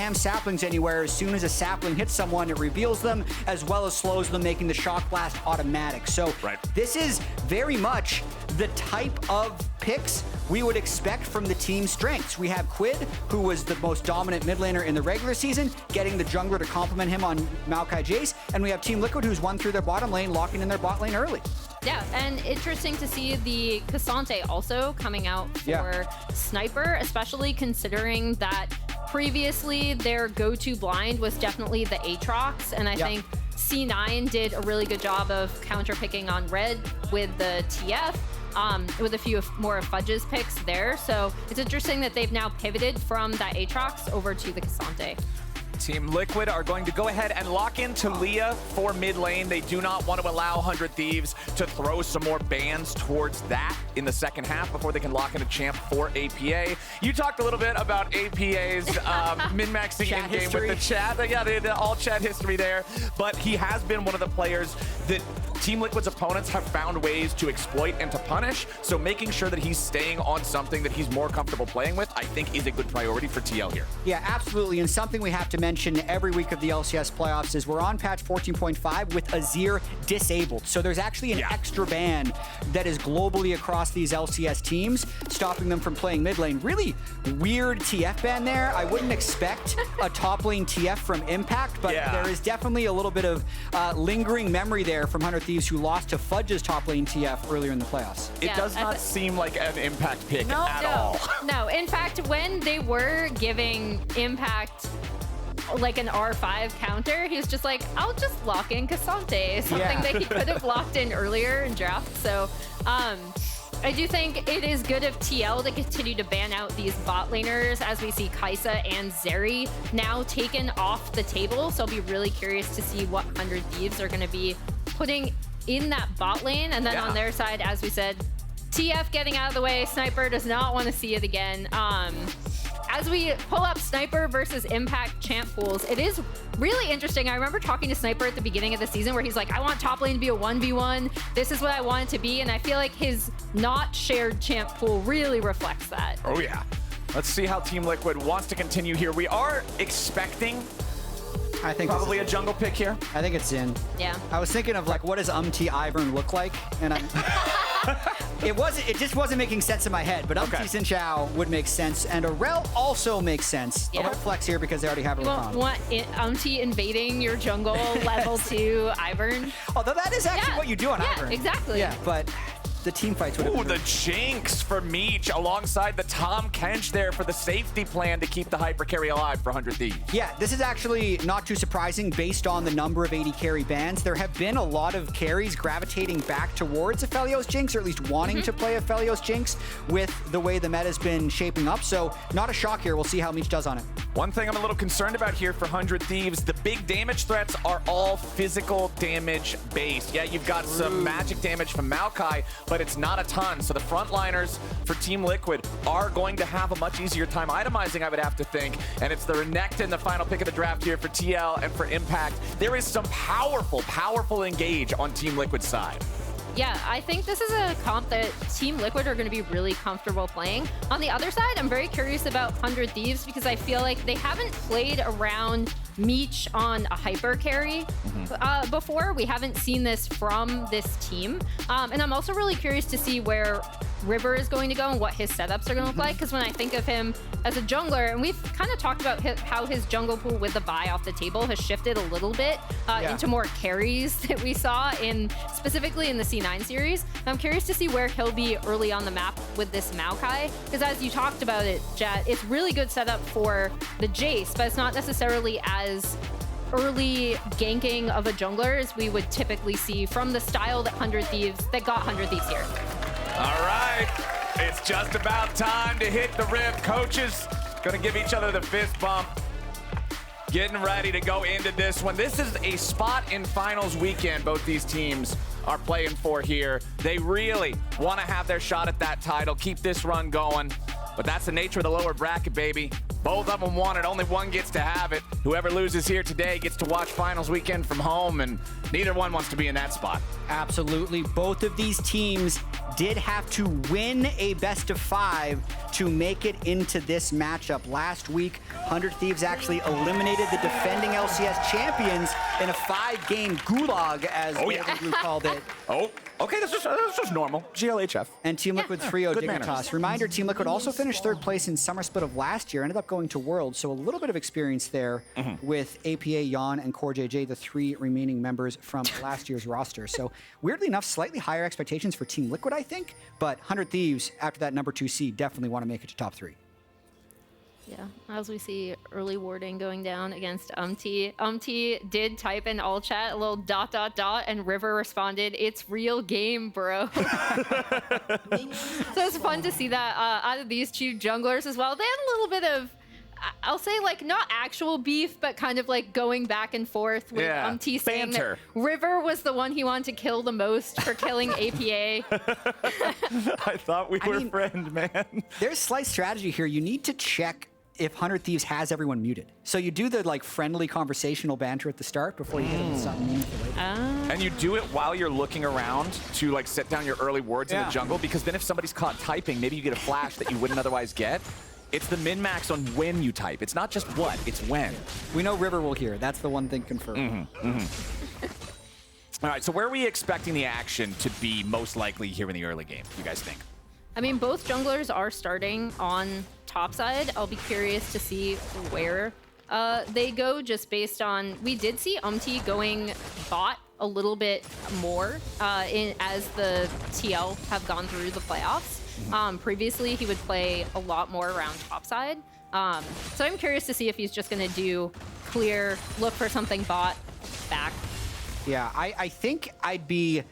spam saplings anywhere. As soon as a sapling hits someone, it reveals them as well as slows them, making the shock blast automatic. So this is very much the type of picks we would expect from the team's strengths. We have Quid, who was the most dominant mid laner in the regular season, getting the jungler to complement him on Maokai Jayce, and we have Team Liquid, who's won through their bottom lane, locking in their bot lane early. Yeah, and interesting to see the Ksante also coming out for Sniper, especially considering that previously their go-to blind was definitely the Aatrox, and I think C9 did a really good job of counter-picking on Red with the TF, with a few more of Fudge's picks there. So it's interesting that they've now pivoted from that Aatrox over to the Ksante. Team Liquid are going to go ahead and lock in Taliyah for mid lane. They do not want to allow 100 Thieves to throw some more bans towards that in the second half before they can lock in a champ for APA. You talked a little bit about APA's min-maxing in-game with the chat. Yeah, the all chat history there. But he has been one of the players that Team Liquid's opponents have found ways to exploit and to punish. So making sure that he's staying on something that he's more comfortable playing with, I think is a good priority for TL here. Yeah, absolutely. And something we have to mention every week of the LCS playoffs is we're on patch 14.5 with Azir disabled. So there's actually an extra ban that is globally across these LCS teams, stopping them from playing mid lane. Really weird TF ban there. I wouldn't expect a top lane TF from Impact, but there is definitely a little bit of lingering memory there from 100 Thieves, who lost to Fudge's top lane TF earlier in the playoffs. It does not seem like an Impact pick at all. No, in fact, when they were giving Impact like an R5 counter, he was just like, I'll just lock in Ksante, something that he could have locked in earlier in draft. So I do think it is good of TL to continue to ban out these bot laners, as we see Kai'Sa and Zeri now taken off the table. So I'll be really curious to see what 100 Thieves are going to be putting in that bot lane. And then on their side, as we said, TF getting out of the way. Sniper does not want to see it again. As we pull up Sniper versus Impact champ pools, it is really interesting. I remember talking to Sniper at the beginning of the season where he's like, I want top lane to be a 1v1. This is what I want it to be. And I feel like his not shared champ pool really reflects that. Oh yeah. Let's see how Team Liquid wants to continue here. We are expecting I think probably a jungle pick here. I think it's in. Yeah. I was thinking of like, what does Umti Ivern look like? And it just wasn't making sense in my head, but Umti Xin Chao would make sense, and a Rell also makes sense. Yeah. A flex here because they already have a Rakan. Want Umti invading your jungle level 2 Ivern? Although that is actually what you do on Ivern. Yeah, exactly. Yeah, but the team fights would have been the Jinx for Meech alongside the Tom Kench there for the safety plan to keep the hyper carry alive for 100 Thieves. Yeah, this is actually not too surprising based on the number of AD carry bans. There have been a lot of carries gravitating back towards Aphelios Jinx, or at least wanting to play Aphelios Jinx with the way the meta's been shaping up. So not a shock here. We'll see how Meech does on it. One thing I'm a little concerned about here for 100 Thieves, the big damage threats are all physical damage based. Yeah, you've got some magic damage from Maokai, but it's not a ton. So the frontliners for Team Liquid are going to have a much easier time itemizing, I would have to think. And it's the Renekton, the final pick of the draft here for TL and for Impact. There is some powerful engage on Team Liquid's side. Yeah, I think this is a comp that Team Liquid are going to be really comfortable playing. On the other side, I'm very curious about 100 Thieves because I feel like they haven't played around Meech on a hyper carry before. We haven't seen this from this team. And I'm also really curious to see where River is going to go and what his setups are going to look like, because when I think of him as a jungler, and we've kind of talked about how his jungle pool with the buy off the table has shifted a little bit into more carries that we saw specifically in the C9 series. I'm curious to see where he'll be early on the map with this Maokai, because as you talked about it, Jatt, it's really good setup for the Jayce, but it's not necessarily as early ganking of a jungler as we would typically see from the style that got 100 Thieves here. All right, it's just about time to hit the rip. Coaches gonna give each other the fist bump. Getting ready to go into this one. This is a spot in finals weekend both these teams are playing for here. They really want to have their shot at that title, keep this run going. But that's the nature of the lower bracket, baby. Both of them want it. Only one gets to have it. Whoever loses here today gets to watch finals weekend from home, and neither one wants to be in that spot. Absolutely. Both of these teams did have to win a best of 5 to make it into this matchup. Last week, 100 Thieves actually eliminated the defending LCS champions in a 5-game gulag, as Blue called it. Oh, okay, this is normal. GLHF. And Team Liquid 3-0 Good Dignitas. manners. Reminder, Team Liquid also finished 3rd place in Summer Split of last year, ended up going to Worlds, so a little bit of experience there with APA, Yeon, and CoreJJ, the 3 remaining members from last year's roster. So weirdly enough, slightly higher expectations for Team Liquid, I think, but 100 Thieves, after that number 2 seed, definitely want to make it to top 3. Yeah, as we see early warding going down against Umti. Umti did type in all chat a little ... and River responded, "It's real game, bro." So it's fun to see that out of these 2 junglers as well. They had a little bit of, I'll say, like, not actual beef, but kind of like going back and forth with Umti saying that River was the one he wanted to kill the most for killing APA. I thought we were friends, man. There's slight strategy here. You need to check if 100 Thieves has everyone muted. So you do the like friendly conversational banter at the start before you hit them with something meaningful later. And you do it while you're looking around to like set down your early wards in the jungle, because then if somebody's caught typing, maybe you get a flash that you wouldn't otherwise get. It's the min-max on when you type. It's not just what, it's when. We know River will hear. That's the one thing confirmed. All right, so where are we expecting the action to be most likely here in the early game, you guys think? I mean, both junglers are starting on top side. I'll be curious to see where they go, just based on, we did see Umti going bot a little bit more as the TL have gone through the playoffs. Previously, he would play a lot more around top side. So I'm curious to see if he's just going to do clear, look for something bot, back. Yeah, I think I'd be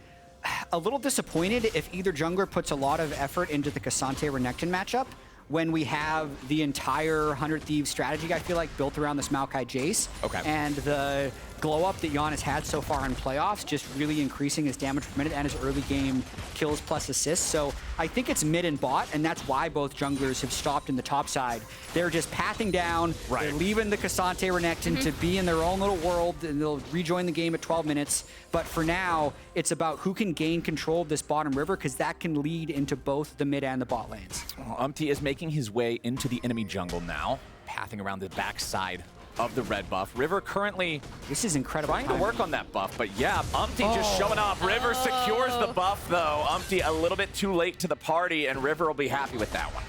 a little disappointed if either jungler puts a lot of effort into the Ksante Renekton matchup when we have the entire 100 Thieves strategy, I feel like, built around this Maokai Jayce. And the glow up that Yeon has had so far in playoffs, just really increasing his damage per minute and his early game kills plus assists. So I think it's mid and bot, and that's why both junglers have stopped in the top side. They're just pathing down, they're leaving the Ksante Renekton to be in their own little world, and they'll rejoin the game at 12 minutes. But for now, it's about who can gain control of this bottom river, because that can lead into both the mid and the bot lanes. Umti is making his way into the enemy jungle now, pathing around the backside of the red buff. River currently, this is incredible, trying to work on that buff, but yeah, Umti just showing up. River secures the buff though. Umti a little bit too late to the party, and River will be happy with that one.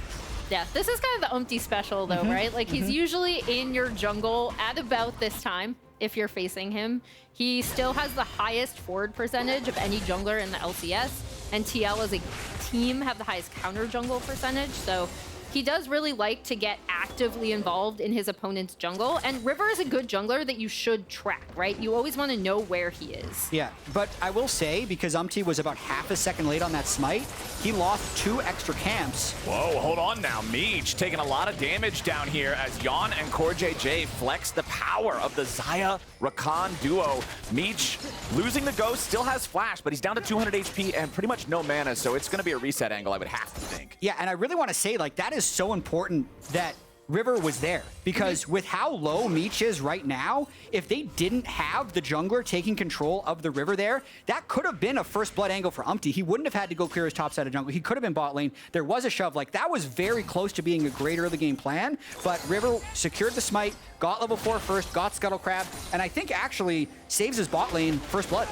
Yeah, this is kind of the Umti special though, right? Like, he's usually in your jungle at about this time if you're facing him. He still has the highest forward percentage of any jungler in the LCS, and TL as a team have the highest counter jungle percentage, so he does really like to get actively involved in his opponent's jungle, and River is a good jungler that you should track, right? You always want to know where he is. Yeah, but I will say, because Umti was about half a second late on that smite, he lost 2 extra camps. Whoa, hold on now. Meech taking a lot of damage down here as Yeon and CoreJJ flex the power of the Xayah Rakan duo. Meech losing the ghost, still has flash, but he's down to 200 HP and pretty much no mana, so it's going to be a reset angle, I would have to think. Yeah, and I really want to say, like, that is so important that River was there, because with how low Meech is right now, if they didn't have the jungler taking control of the river there, that could have been a first blood angle for Umti. He wouldn't have had to go clear his top side of jungle. He could have been bot lane. There was a shove. Like, that was very close to being a great early game plan, but River secured the smite, got level 4 first, got Scuttle Crab, and I think actually saves his bot lane first blood.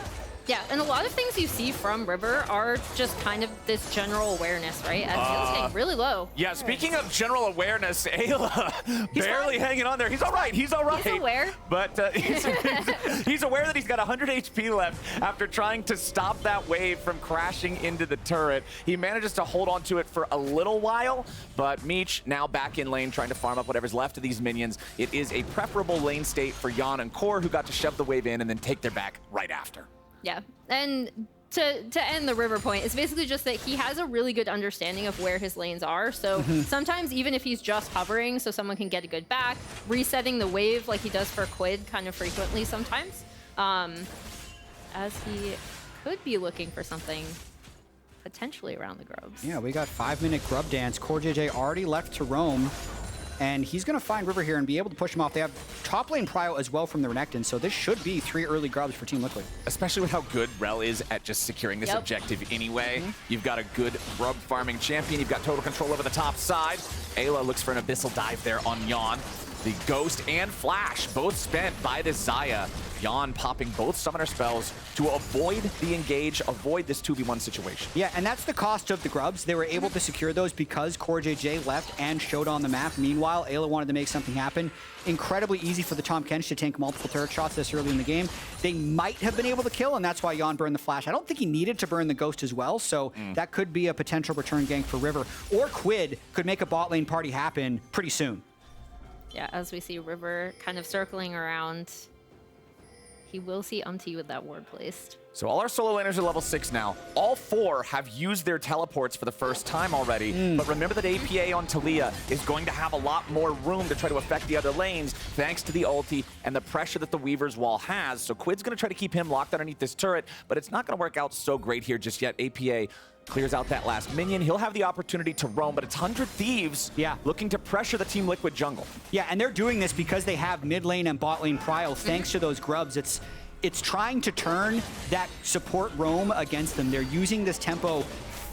Yeah, and a lot of things you see from River are just kind of this general awareness, right? As he's staying really low. Yeah, speaking of general awareness, Eyla barely hanging on there. He's all right. He's all right. He's aware. But he's aware that he's got 100 HP left after trying to stop that wave from crashing into the turret. He manages to hold on to it for a little while, but Meech now back in lane trying to farm up whatever's left of these minions. It is a preferable lane state for Yeon and Core, who got to shove the wave in and then take their back right after. Yeah, and to end the River point, it's basically just that he has a really good understanding of where his lanes are. So sometimes even if he's just hovering so someone can get a good back, resetting the wave like he does for Quid kind of frequently sometimes, as he could be looking for something potentially around the grubs. Yeah, we got 5-minute grub dance. CoreJJ already left to roam. and he's going to find River here and be able to push him off. They have top lane prio as well from the Renekton, so this should be 3 early grubs for Team Liquid. Especially with how good Rell is at just securing this objective anyway. You've got a good grub farming champion. You've got total control over the top side. Ayla looks for an abyssal dive there on Yeon. The Ghost and Flash both spent by this Xayah. Yeon popping both summoner spells to avoid the engage, avoid this 2v1 situation. Yeah, and that's the cost of the grubs. They were able to secure those because CoreJJ left and showed on the map. Meanwhile, Ayla wanted to make something happen. Incredibly easy for the Tahm Kench to tank multiple turret shots this early in the game. They might have been able to kill, and that's why Yeon burned the Flash. I don't think he needed to burn the Ghost as well, so that could be a potential return gank for River. Or Quid could make a bot lane party happen pretty soon. Yeah, as we see River kind of circling around, he will see Umti with that ward placed. So all our solo laners are level 6 now. All 4 have used their teleports for the first time already. But remember that APA on Taliyah is going to have a lot more room to try to affect the other lanes thanks to the ulti and the pressure that the Weaver's Wall has. So Quid's going to try to keep him locked underneath this turret, but it's not going to work out so great here just yet. APA clears out that last minion. He'll have the opportunity to roam, but it's 100 Thieves looking to pressure the Team Liquid jungle. Yeah, and they're doing this because they have mid lane and bot lane prio thanks to those grubs. It's trying to turn that support roam against them. They're using this tempo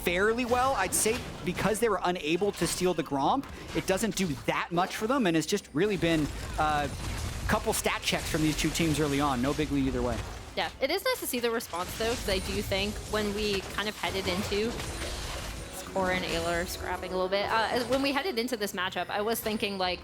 fairly well. I'd say because they were unable to steal the Gromp, it doesn't do that much for them, and it's just really been a couple stat checks from these two teams early on. No big lead either way. Yeah, it is nice to see the response, though, because I do think when we kind of headed into Core and Ayla are scrapping a little bit. When we headed into this matchup, I was thinking, like,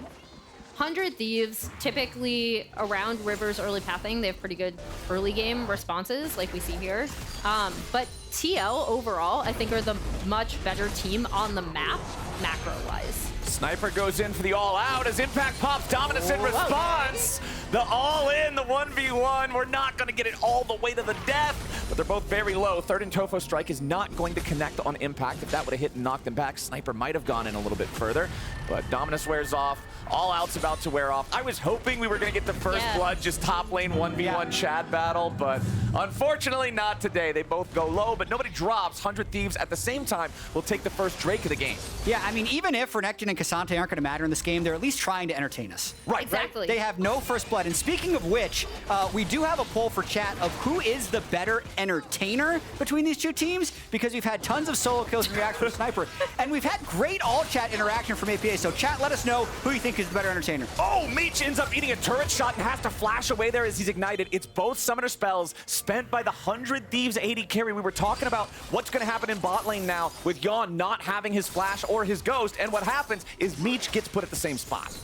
100 Thieves, typically around River's early pathing, they have pretty good early game responses, like we see here. But TL overall, I think, are the much better team on the map, macro-wise. Sniper goes in for the all-out as Impact pops Dominus in response. The all-in, the 1v1. We're not going to get it all the way to the death, but they're both very low. Third and Tofo strike is not going to connect on Impact. If that would have hit and knocked him back, Sniper might have gone in a little bit further, but Dominus wears off. All-out's about to wear off. I was hoping we were going to get the first blood, just top lane 1v1 Chad battle, but unfortunately not today. They both go low, but nobody drops. 100 Thieves at the same time will take the first Drake of the game. Yeah, I mean, even if Renekton and Ksante aren't going to matter in this game, they're at least trying to entertain us. Right, exactly. Right? They have no first blood. And speaking of which, we do have a poll for chat of who is the better entertainer between these two teams, because we've had tons of solo kills and reactions from Sniper, and we've had great all-chat interaction from APA. So chat, let us know who you think is the better entertainer. Oh, Meech ends up eating a turret shot and has to flash away there as he's ignited. It's both summoner spells spent by the 100 Thieves AD carry. We were talking about what's going to happen in bot lane now with Yeon not having his flash or his ghost, and what happens is Meech gets put at the same spot.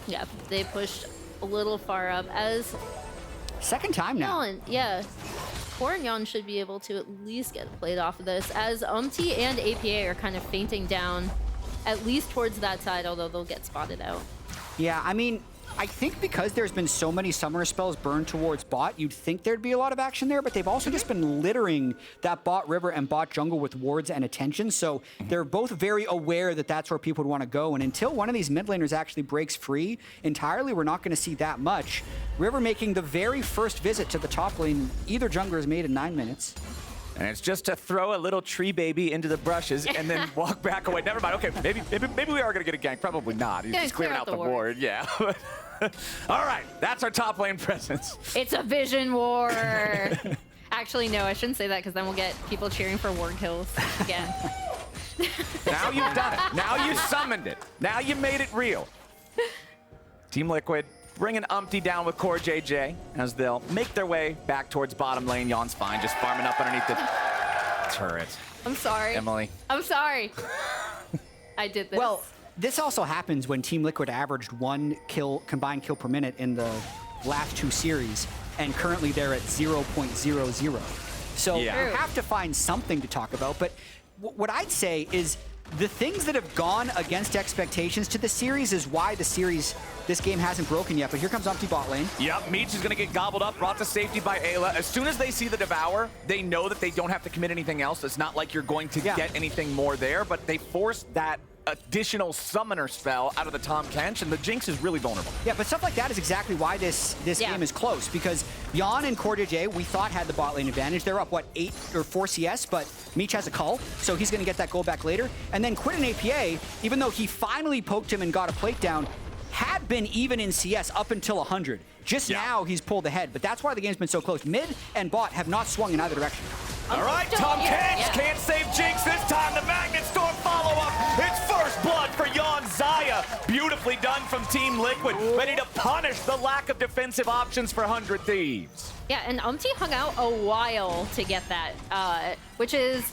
Yeah, they pushed a little far up as... Second time now. Yeon, yeah. Core and Yeon should be able to at least get played off of this, as Umti and APA are kind of fainting down, at least towards that side, although they'll get spotted out. Yeah, I mean, I think because there's been so many summoner spells burned towards bot, you'd think there'd be a lot of action there, but they've also just been littering that bot river and bot jungle with wards and attention, so they're both very aware that that's where people would want to go, and until one of these mid laners actually breaks free entirely, we're not going to see that much. River making the very first visit to the top lane either jungler has made in 9 minutes. And it's just to throw a little tree baby into the brushes and then walk back away. Never mind. Okay, maybe we are going to get a gank. Probably not. He's just clearing out the ward. Yeah. All right, that's our top lane presence. It's a vision war. Actually, no, I shouldn't say that because then we'll get people cheering for ward kills again. Now you've done it. Now you summoned it. Now you made it real. Team Liquid bringing Umti down with CoreJJ as they'll make their way back towards bottom lane. Yeon's fine, just farming up underneath the turret. I'm sorry. Emily. I'm sorry. I did this. Well, this also happens when Team Liquid averaged 1 combined kill per minute in the last 2 series, and currently they're at 0.00. So you have to find something to talk about, but what I'd say is the things that have gone against expectations to the series is why this game hasn't broken yet. But here comes Umti bot lane. Yep, Meech is going to get gobbled up, brought to safety by Ayla. As soon as they see the Devour, they know that they don't have to commit anything else. It's not like you're going to get anything more there, but they force that additional summoner spell out of the Tahm Kench, and the Jinx is really vulnerable. Yeah, but stuff like that is exactly why this game is close, because Yeon and CoreJJ, we thought had the bot lane advantage. They're up, what, 8 or 4 CS, but Meech has a cull, so he's going to get that gold back later. And then Quid and APA, even though he finally poked him and got a plate down, had been even in CS up until 100. Just now he's pulled ahead, but that's why the game's been so close. Mid and bot have not swung in either direction. All right, Tahm Kench can't save Jinx this time. The Magnet Storm follow-up. It's first blood for Yeon Xayah. Beautifully done from Team Liquid. Ready to punish the lack of defensive options for 100 Thieves. Yeah, and Umti hung out a while to get that, which is,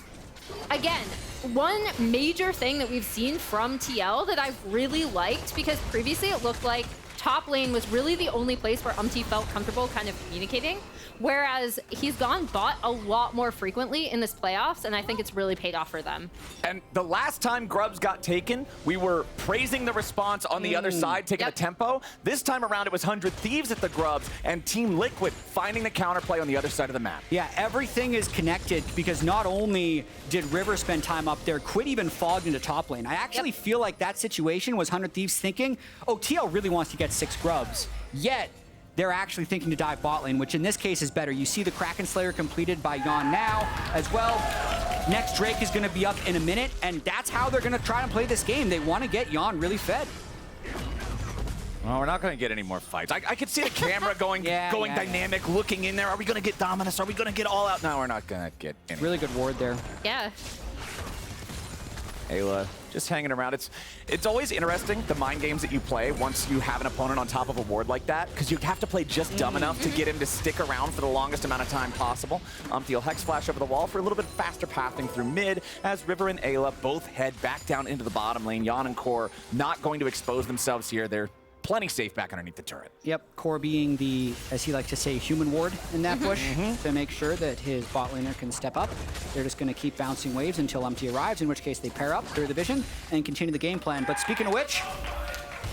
again, one major thing that we've seen from TL that I've really liked, because previously it looked like top lane was really the only place where Umti felt comfortable kind of communicating, whereas he's gone bot a lot more frequently in this playoffs, and I think it's really paid off for them. And the last time Grubs got taken, we were praising the response on the other side, taking the tempo. This time around, it was 100 Thieves at the Grubs, and Team Liquid finding the counterplay on the other side of the map. Yeah, everything is connected, because not only did River spend time up there, Quid even fogged into top lane. I actually feel like that situation was 100 Thieves thinking, oh, TL really wants to get 6 Grubs, yet they're actually thinking to dive bot lane, which in this case is better. You see the Kraken Slayer completed by Yeon now as well. Next Drake is going to be up in a minute, and that's how they're going to try and play this game. They want to get Yeon really fed. Well, we're not going to get any more fights. I could see the camera going dynamic, looking in there. Are we going to get Dominus? Are we going to get all out? No, we're not going to get any. Really good ward there. Yeah. Eyla just hanging around. It's always interesting, the mind games that you play once you have an opponent on top of a ward like that, because you have to play just dumb enough to get him to stick around for the longest amount of time possible. Umti will Hex Flash over the wall for a little bit faster pathing through mid, as River and Eyla both head back down into the bottom lane. Yeon and Core not going to expose themselves here. They're plenty safe back underneath the turret. Yep, Core being the, as he likes to say, human ward in that push to make sure that his bot laner can step up. They're just going to keep bouncing waves until Umti arrives, in which case they pair up, clear the vision, and continue the game plan. But speaking of which,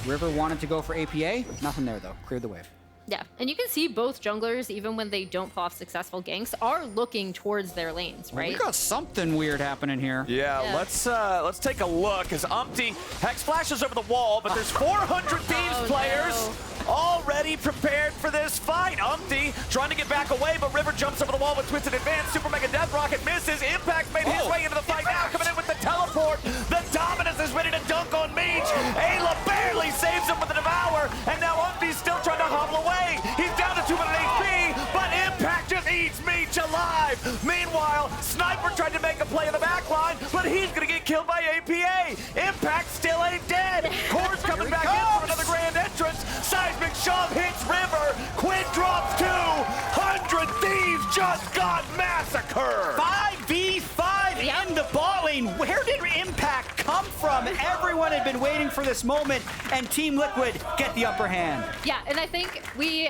River wanted to go for APA. Nothing there, though. Cleared the wave. Yeah, and you can see both junglers, even when they don't pull off successful ganks, are looking towards their lanes, right? We got something weird happening here. Yeah. Let's take a look as Umti Hex flashes over the wall, but there's 400 Thieves players already prepared for this fight. Umti trying to get back away, but River jumps over the wall with Twisted Advance. Super Mega Death Rocket misses. Impact made his way into the fight now, coming in with the teleport. The Dominus is ready to dunk on Meech. Eyla barely saves him with the Devour, and now Umti's still trying to hobble away. He's down to 200 HP, but Impact just eats Meech alive. Meanwhile, Sniper tried to make a play in the back line, but he's gonna get killed by APA. Impact still ain't dead. Core's coming back in for another grand entrance. Seismic shove hits River. Quid drops 2. 100 Thieves just got massacred. 5v5 in the bot lane. Where did Impact come from? Everyone had been waiting for this moment, and Team Liquid get the upper hand. Yeah, and I think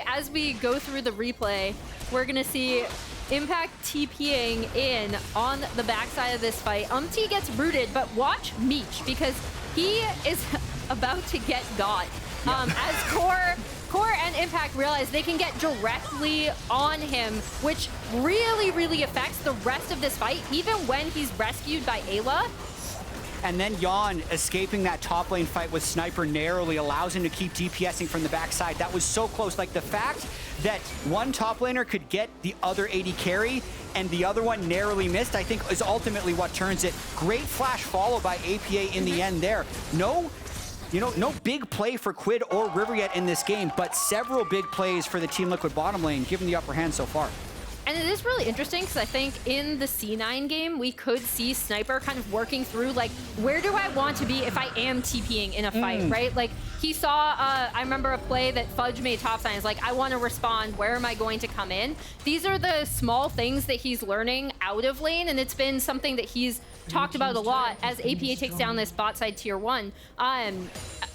as we go through the replay, we're gonna see Impact TPing in on the backside of this fight. Umti gets rooted, but watch Meech, because he is about to get got. As Core and Impact realize they can get directly on him, which really, really affects the rest of this fight, even when he's rescued by Eyla. And then Yeon escaping that top lane fight with Sniper narrowly allows him to keep DPSing from the backside. That was so close. Like, the fact that one top laner could get the other AD carry and the other one narrowly missed, I think is ultimately what turns it. Great flash follow by APA in the end there. No big play for Quid or River yet in this game, but several big plays for the Team Liquid bottom lane, giving the upper hand so far. And it is really interesting, because I think in the C9 game, we could see Sniper kind of working through, like, where do I want to be if I am TPing in a fight, right? Like, he saw, I remember a play that Fudge made topside. It's like, I want to respond. Where am I going to come in? These are the small things that he's learning out of lane, and it's been something that he's talked about a lot as APA takes down this bot side tier 1.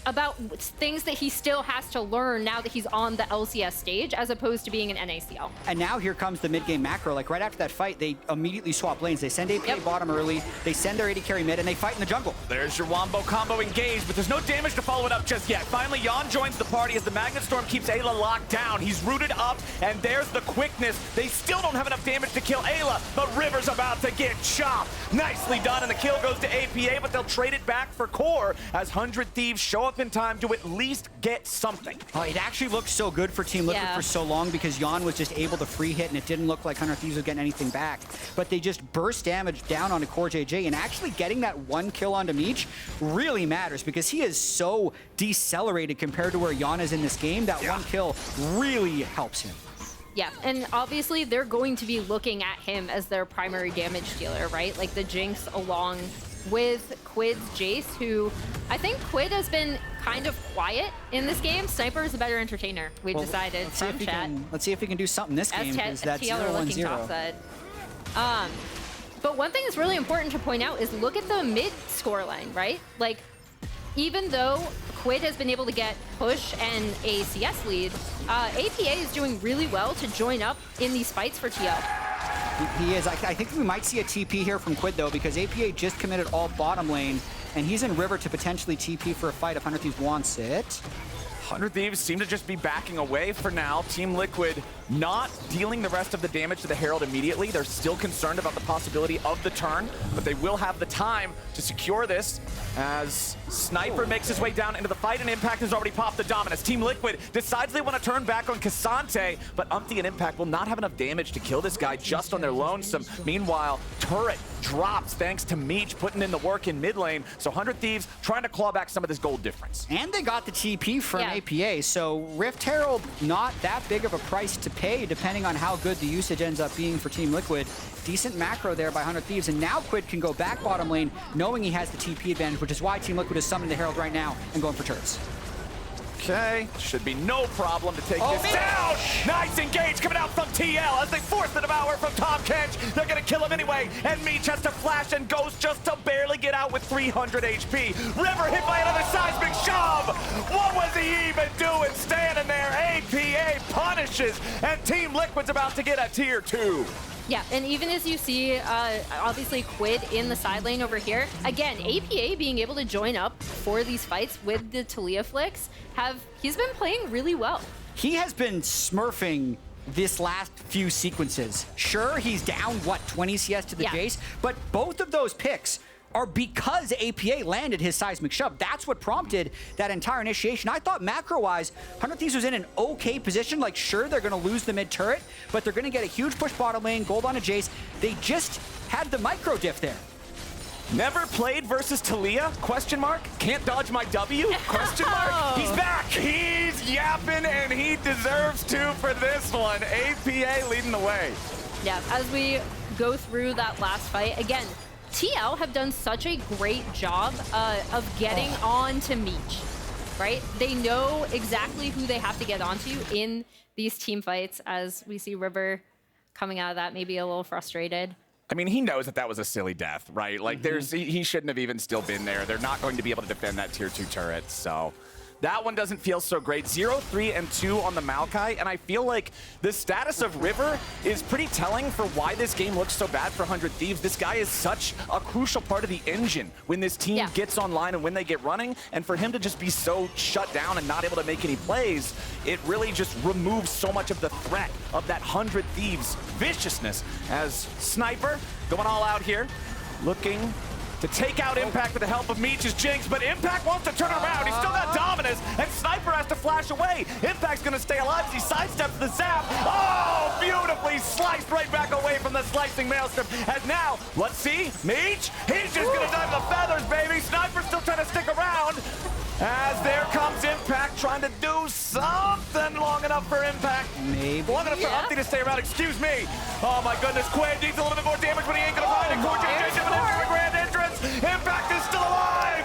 about things that he still has to learn now that he's on the LCS stage, as opposed to being an NACL. And now here comes the mid-game macro. Like right after that fight, they immediately swap lanes. They send APA bottom early, they send their AD carry mid, and they fight in the jungle. There's your wombo combo engaged, but there's no damage to follow it up just yet. Finally, Yeon joins the party as the Magnet Storm keeps Eyla locked down. He's rooted up, and there's the quickness. They still don't have enough damage to kill Eyla, but River's about to get chopped. Nicely done, and the kill goes to APA, but they'll trade it back for Core as 100 Thieves show up in time to at least get something. Oh, it actually looked so good for Team Liquid for so long because Yeon was just able to free hit, and it didn't look like 100 Thieves was getting anything back. But they just burst damage down onto CoreJJ, and actually getting that one kill onto Meech really matters because he is so decelerated compared to where Yeon is in this game. That one kill really helps him. Yeah, and obviously they're going to be looking at him as their primary damage dealer, right? Like the Jinx along with Quid's Jayce, who I think Quid has been kind of quiet in this game. Sniper is a better entertainer, we decided from chat. Let's see if we can do something this game, because that's 0-1-0. Topside. But one thing that's really important to point out is look at the mid scoreline, right? Like, even though Quid has been able to get push and a CS lead, APA is doing really well to join up in these fights for TL. He is. I think we might see a TP here from Quid, though, because APA just committed all bottom lane, and he's in River to potentially TP for a fight if 100 Thieves wants it. 100 Thieves seem to just be backing away for now. Team Liquid not dealing the rest of the damage to the Herald immediately. They're still concerned about the possibility of the turn, but they will have the time to secure this as Sniper makes his way down into the fight, and Impact has already popped the Dominus. Team Liquid decides they want to turn back on Ksante, but Umti and Impact will not have enough damage to kill this guy just on their lonesome. Meanwhile, Turret drops thanks to Meech putting in the work in mid lane, so 100 Thieves trying to claw back some of this gold difference. And they got the TP from APA, so Rift Herald not that big of a price to pay depending on how good the usage ends up being for Team Liquid. Decent macro there by 100 Thieves, and now Quid can go back bottom lane knowing he has the TP advantage, which is why Team Liquid is summoning the Herald right now and going for turrets. Okay, should be no problem to take this down. Nice engage coming out from TL as they force the Devour from Tom Kench. They're gonna kill him anyway, and Meech has to flash and goes just to barely get out with 300 HP. River hit by another seismic shove. What was he even doing standing there? APA punishes, and Team Liquid's about to get a tier 2. Yeah, and even as you see, obviously Quid in the side lane over here, again, APA being able to join up for these fights with the Taliyah flicks, he's been playing really well. He has been smurfing this last few sequences. Sure, he's down, what, 20 CS to the Jayce, but both of those picks are because APA landed his seismic shove. That's what prompted that entire initiation. I thought macro-wise, 100 Thieves was in an okay position. Like, sure, they're going to lose the mid-turret, but they're going to get a huge push bottom lane, gold on a Jayce. They just had the micro diff there. Never played versus Taliyah? Question mark. Can't dodge my W? Question mark. He's back. He's yapping, and he deserves to for this one. APA leading the way. Yeah, as we go through that last fight, again, TL have done such a great job of getting on to Meech, right? They know exactly who they have to get onto in these team fights, as we see River coming out of that maybe a little frustrated. I mean, he knows that that was a silly death, right? Like, he shouldn't have even still been there. They're not going to be able to defend that tier 2 turret, so that one doesn't feel so great. 0, 3, and 2 on the Maokai, and I feel like the status of River is pretty telling for why this game looks so bad for 100 Thieves. This guy is such a crucial part of the engine when this team gets online and when they get running, and for him to just be so shut down and not able to make any plays, it really just removes so much of the threat of that 100 Thieves viciousness. As Sniper going all out here, looking to take out Impact with the help of Meech's Jinx, but Impact wants to turn around. He's still got Dominus, and Sniper has to flash away. Impact's gonna stay alive as he sidesteps the zap. Oh, beautifully sliced right back away from the slicing maelstrom. And now, let's see, Meech, he's just gonna dive the feathers, baby. Sniper's still trying to stick around. As there comes Impact trying to do something long enough for Impact. Maybe. Long enough for Umti to stay around, excuse me. Oh my goodness, Quid needs a little bit more damage, but he ain't gonna find it. CoreJJ dipping into the grand entrance. Impact is still alive.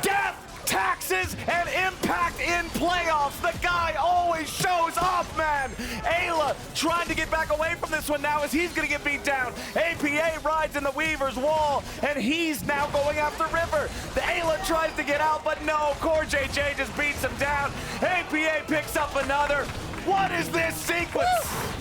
Death, taxes, and Impact in playoffs. The guy always shows up, man. Eyla Eyla trying to get back away from this one now as he's going to get beat down. APA rides in the Weaver's wall, and he's now going after River. The Eyla tries to get out, but no, CoreJJ just beats him down. APA picks up another. What is this sequence?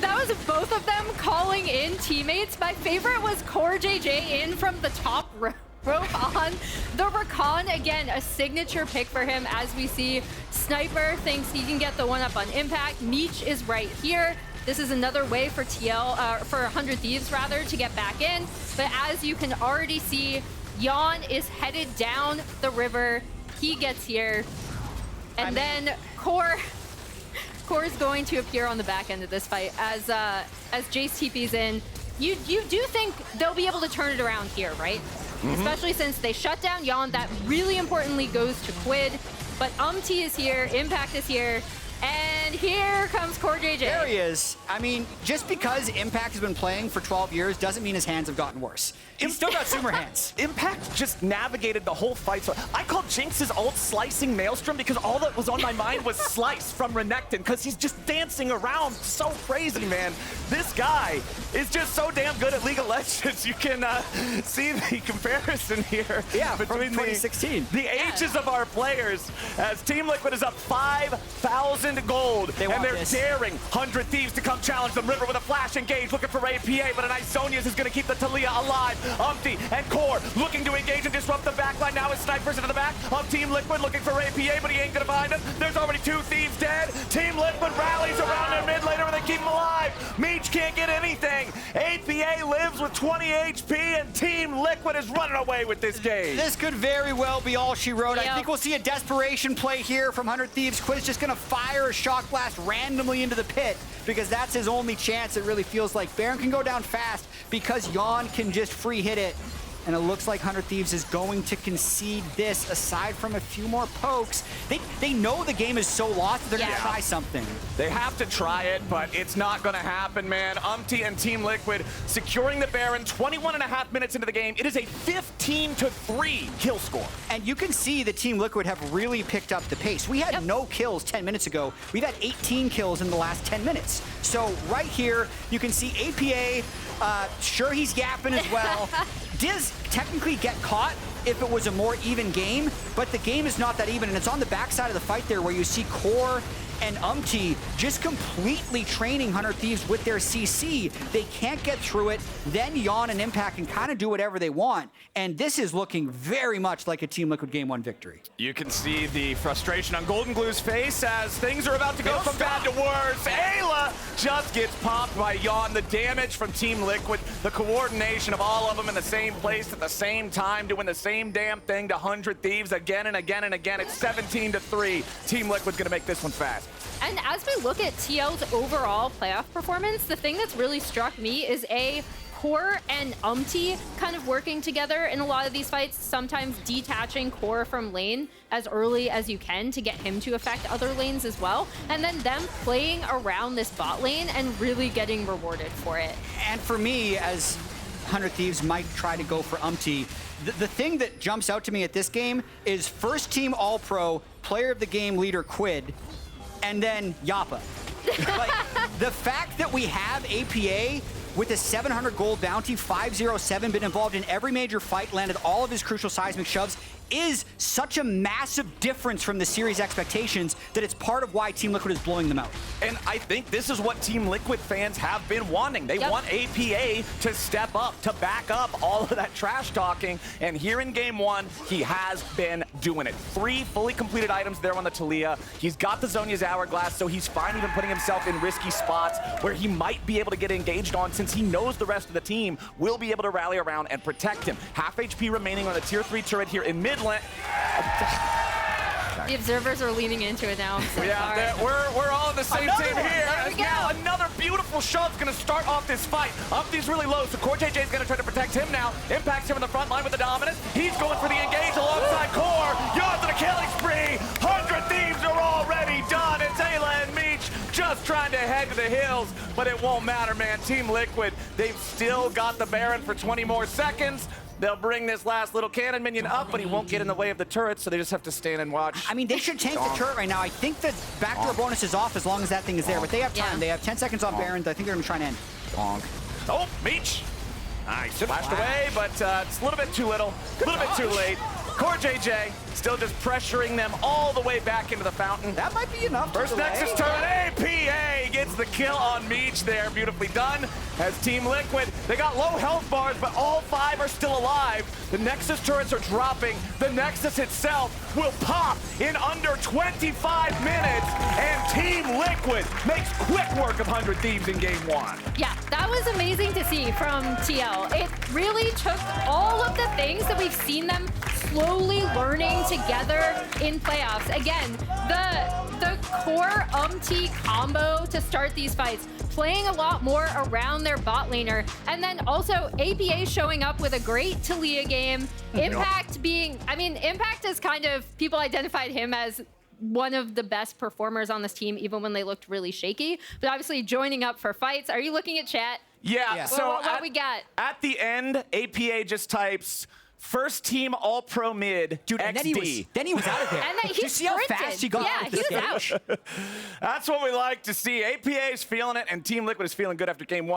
That was both of them calling in teammates. My favorite was CoreJJ in from the top rope on the Rakan. Again, a signature pick for him as we see Sniper thinks he can get the one up on impact. Meech is right here. This is another way for for 100 Thieves rather to get back in. But as you can already see, Yeon is headed down the river. He gets here. And then Core is going to appear on the back end of this fight as Jayce TP's in. You do think they'll be able to turn it around here, right? Especially since they shut down Yeon. That really importantly goes to Quid. But Umti is here, Impact is here, and here comes CoreJJ. There he is. I mean, just because Impact has been playing for 12 years doesn't mean his hands have gotten worse. He's still got Sumer hands. Impact just navigated the whole fight. So I called Jinx's ult Slicing Maelstrom because all that was on my mind was Slice from Renekton because he's just dancing around so crazy, man. This guy is just so damn good at League of Legends. You can see the comparison here between 2016. the ages of our players as Team Liquid is up 5,000 gold. And they're daring 100 Thieves to come challenge them. River with a flash engage, looking for APA, but a nice Zonia's is going to keep the Taliyah alive. Umti and Core looking to engage and disrupt the backline. Now his Snipers into the back of Team Liquid looking for APA, but he ain't going to find him. There's already 2 Thieves dead. Team Liquid rallies around their mid laner and they keep him alive. Meech can't get anything. APA lives with 20 HP and Team Liquid is running away with this game. This could very well be all she wrote. Yep. I think we'll see a desperation play here from 100 Thieves. Quid's just going to fire a shock blast randomly into the pit because that's his only chance, it really feels like. Baron can go down fast because Yeon can just free hit it. And it looks like 100 Thieves is going to concede this, aside from a few more pokes. They know the game is so lost, they're going to try something. They have to try it, but it's not going to happen, man. Umti and Team Liquid securing the Baron 21.5 minutes into the game. It is a 15-3 kill score. And you can see the Team Liquid have really picked up the pace. We had no kills 10 minutes ago. We've had 18 kills in the last 10 minutes. So right here, you can see APA, sure he's yapping as well. Does technically get caught if it was a more even game, but the game is not that even, and it's on the backside of the fight there where you see Core and Umti just completely training 100 Thieves with their CC. They can't get through it. Then Yeon and Impact can kind of do whatever they want. And this is looking very much like a Team Liquid Game 1 victory. You can see the frustration on Golden Glue's face as things are about to go from bad to worse. Eyla just gets popped by Yeon. The damage from Team Liquid, the coordination of all of them in the same place at the same time, doing the same damn thing to 100 Thieves again and again and again. It's 17-3. Team Liquid's gonna make this one fast. And as we look at TL's overall playoff performance, the thing that's really struck me is Core and Umti kind of working together in a lot of these fights, sometimes detaching Core from lane as early as you can to get him to affect other lanes as well, and then them playing around this bot lane and really getting rewarded for it. And for me, as 100 Thieves might try to go for Umti, the thing that jumps out to me at this game is first team All-Pro, player of the game leader Quid, and then Yappa. Like, the fact that we have APA with a 700 gold bounty, 507, been involved in every major fight, landed all of his crucial seismic shoves, is such a massive difference from the series expectations that it's part of why Team Liquid is blowing them out. And I think this is what Team Liquid fans have been wanting. They want APA to step up, to back up all of that trash talking. And here in game 1, he has been doing it. 3 fully completed items there on the Taliyah. He's got the Zonia's Hourglass, so he's fine even putting himself in risky spots where he might be able to get engaged on since he knows the rest of the team will be able to rally around and protect him. Half HP remaining on the tier 3 turret here in mid lane. The observers are leaning into it now. I'm so sorry. We're all on the same team here. There we go. Now another beautiful shove's gonna start off this fight. Umti's really low, so CoreJJ is gonna try to protect him now. Impact's him in the front line with the dominance. He's going for the engage alongside Core. Yeon's on a killing spree. 100 Thieves are already done. It's Eyla and Meech just trying to head to the hills, but it won't matter, man. Team Liquid, they've still got the Baron for 20 more seconds. They'll bring this last little cannon minion up, but he won't get in the way of the turret, so they just have to stand and watch. I mean, they should tank the turret right now. I think the backdoor bonus is off as long as that thing is there, but they have time. They have 10 seconds on Baron. I think they're going to try and end. Oh, Meech. Nice. Flashed away, but it's a little bit too little, a little bit too late. CoreJJ still just pressuring them all the way back into the fountain. That might be enough. First Nexus turret, APA gets the kill on Meech there. Beautifully done. As Team Liquid, they got low health bars, but all 5 are still alive. The Nexus turrets are dropping. The Nexus itself will pop in under 25 minutes, and Team Liquid makes quick work of 100 Thieves in game 1. Yeah, that was amazing to see from TL. It really took all of the things that we've seen them slowly learning together in playoffs. Again, the core Umti combo to start these fights, playing a lot more around their bot laner, and then also APA showing up with a great Taliyah game. Impact being, I mean, Impact is kind of, people identified him as one of the best performers on this team, even when they looked really shaky. But obviously joining up for fights. Are you looking at chat? Yeah. So what we got? At the end, APA just types first team all pro mid. Dude, XD. and then he was out of there. And then he Did you see how fast he got Yeah, off the he was stage? out. That's what we like to see. APA is feeling it, and Team Liquid is feeling good after game 1.